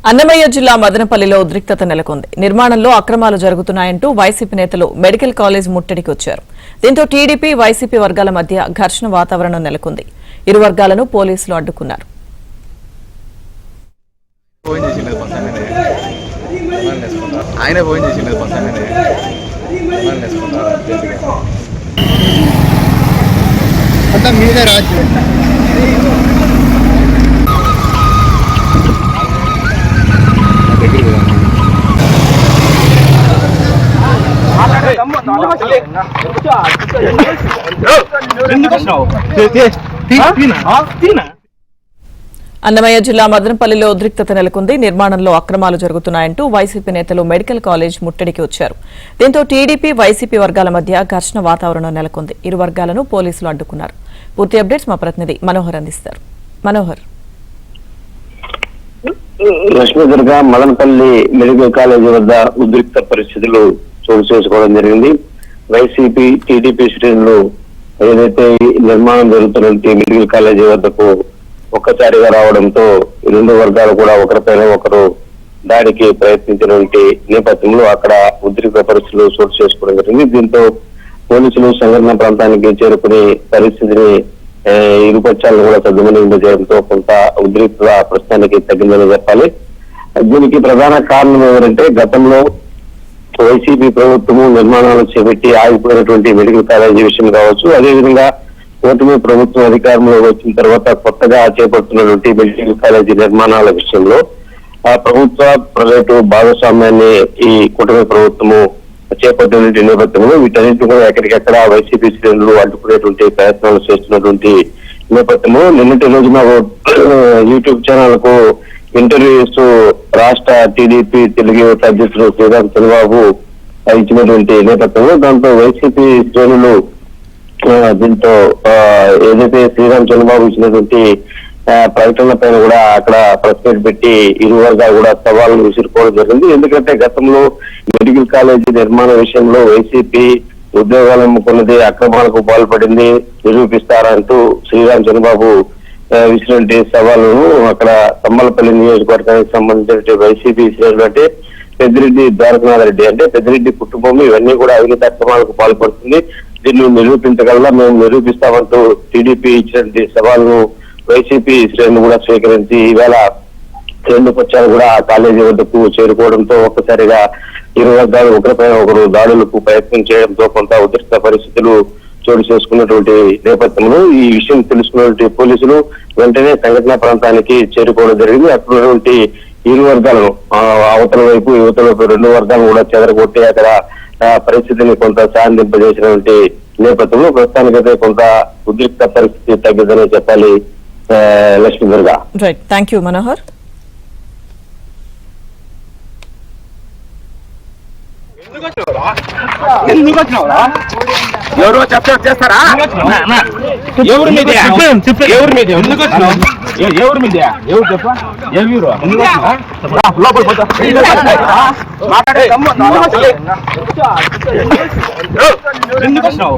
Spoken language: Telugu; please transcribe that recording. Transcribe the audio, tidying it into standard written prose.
అన్నమయ్య జిల్లా మదనపల్లిలో ఉద్రిక్తత నెలకొంది. నిర్మాణంలో అక్రమాలు జరుగుతున్నాయంటూ వైసీపీ నేతలు మెడికల్ కాలేజ్ ముట్టడికి వచ్చారు. దీంతో టీడీపీ, వైసీపీ వర్గాల మధ్య ఘర్షణ వాతావరణం నెలకొంది. ఇరు వర్గాలను పోలీసులు అడ్డుకున్నారు. అన్నమయ్య జిల్లా మదనపల్లిలో ఉద్రిక్తత నెలకొంది. నిర్మాణంలో అక్రమాలు జరుగుతున్నాయంటూ వైసీపీ నేతలు మెడికల్ కాలేజ్ ముట్టడికి వచ్చారు. దీంతో టీడీపీ, వైసీపీ వర్గాల మధ్య ఘర్షణ వాతావరణం నెలకొంది. ఇరు వర్గాలను పోలీసులు అడ్డుకున్నారు. పూర్తి అప్డేట్స్ మా ప్రతినిధి మనోహర్ అందిస్తారు. మనోహర్, లక్ష్మీదుర్గ మదనపల్లి మెడికల్ కాలేజీ వద్ద ఉద్రిక్త పరిస్థితులు చోటు చేసుకోవడం జరిగింది. వైసీపీ, టీడీపీ శ్రేణులు ఏదైతే నిర్మాణం జరుగుతున్నటువంటి మెడికల్ కాలేజీ వద్దకు ఒక్కసారిగా రావడంతో రెండు వర్గాలు కూడా ఒకరిపైన ఒకరు దాడికి ప్రయత్నించినటువంటి నేపథ్యంలో అక్కడ ఉద్రిక్త పరిస్థితులు చోటు చేసుకోవడం జరిగింది. దీంతో పోలీసులు సంఘటన ప్రాంతానికి చేరుకుని పరిస్థితిని ఇరుపక్షాలను కూడా సద్దుమణింపజేయడంతో కొంత ఉద్రిక్తత ప్రస్తుతానికి తగ్గిందని చెప్పాలి. దీనికి ప్రధాన కారణం ఏమంటే గతంలో వైసీపీ ప్రభుత్వము నిర్మాణాలు చేపట్టి ఆగిపోయినటువంటి మెడికల్ కాలేజీ విషయం కావచ్చు, అదేవిధంగా కూటమి ప్రభుత్వం అధికారంలో వచ్చిన తర్వాత కొత్తగా చేపడుతున్నటువంటి మెడికల్ కాలేజీ నిర్మాణాల విషయంలో ఆ ప్రభుత్వ ప్రైవేటు భాగస్వామ్యాన్ని ఈ కూటమి ప్రభుత్వము చేపట్టినటువంటి నేపథ్యంలో వీటన్నింటినీ కూడా ఎక్కడికెక్కడ వైసీపీ శ్రేణులు అడ్డుకునేటువంటి ప్రయత్నాలు చేస్తున్నటువంటి నేపథ్యంలో నిన్నటి రోజున యూట్యూబ్ ఛానల్ కు ఇంటర్వ్యూ ఇస్తూ రాష్ట్ర టీడీపీ తెలుగు యువత అధ్యక్షుడు శ్రీరామ్ చంద్రబాబు ఇచ్చినటువంటి నేపథ్యంలో దాంతో వైసీపీ శ్రేణులు దీంతో ఏదైతే శ్రీరామ్ చంద్రబాబు ఇచ్చినటువంటి ప్రకటనల పైన కూడా అక్కడ ప్రెస్ మీట్ పెట్టి ఇరు వర్గాలు కూడా సవాళ్లు విసురుకోవడం జరిగింది. ఎందుకంటే గతంలో మెడికల్ కాలేజీ నిర్మాణ విషయంలో వైసీపీ ఉద్యోగాలు అమ్ముకున్నది, అక్రమాలకు పాల్పడింది నిరూపిస్తారంటూ శ్రీరామ్ చంద్రబాబు విసినటువంటి సవాళ్లను అక్కడ తమ్మలపల్లి నియోజకవర్గానికి సంబంధించిన వైసీపీ శ్రేణులు అంటే పెద్దిరెడ్డి ద్వారకనాథ్ రెడ్డి అంటే పెద్దిరెడ్డి కుటుంబం ఇవన్నీ కూడా అవినీతి అక్రమాలకు పాల్పడుతుంది, దీన్ని నిరూపించగలరా మేము నిరూపిస్తామంటూ టీడీపీ ఇచ్చినటువంటి సవాళ్లను వైసీపీ శ్రేణులు కూడా స్వీకరించి ఈవేళ రెండు పక్షాలు కూడా ఆ కాలేజీ వద్దకు చేరుకోవడంతో ఒక్కసారిగా ఇరు వర్గాలు ఒకరిపైన ఒకరు దాడులకు ప్రయత్నం చేయడంతో కొంత ఉద్రిక్త పరిస్థితులు చోటు చేసుకున్నటువంటి నేపథ్యంలో ఈ విషయం తెలుసుకున్నటువంటి పోలీసులు వెంటనే సంఘటన ప్రాంతానికి చేరుకోవడం జరిగింది. అక్కడున్నటువంటి ఇరు వర్గాలను అవతల వైపు యువతల వైపు రెండు వర్గాలను కూడా చెదరగొట్టి అక్కడ పరిస్థితిని కొంత శాంతింపజేసినటువంటి నేపథ్యంలో ప్రస్తుతానికైతే కొంత ఉద్రిక్త పరిస్థితి తగ్గిందని చెప్పాలి. Lakshmi Durga, right, thank you Manohar. ఎవరు చేస్తారా? ఎవరు మీద ఎవరు మీద ఎందుకు వచ్చినావు? ఎవరు మీద ఎవరు చెప్ప ఎవరు లోపల పోతా మాట్లాడే ఎందుకు వచ్చినావు?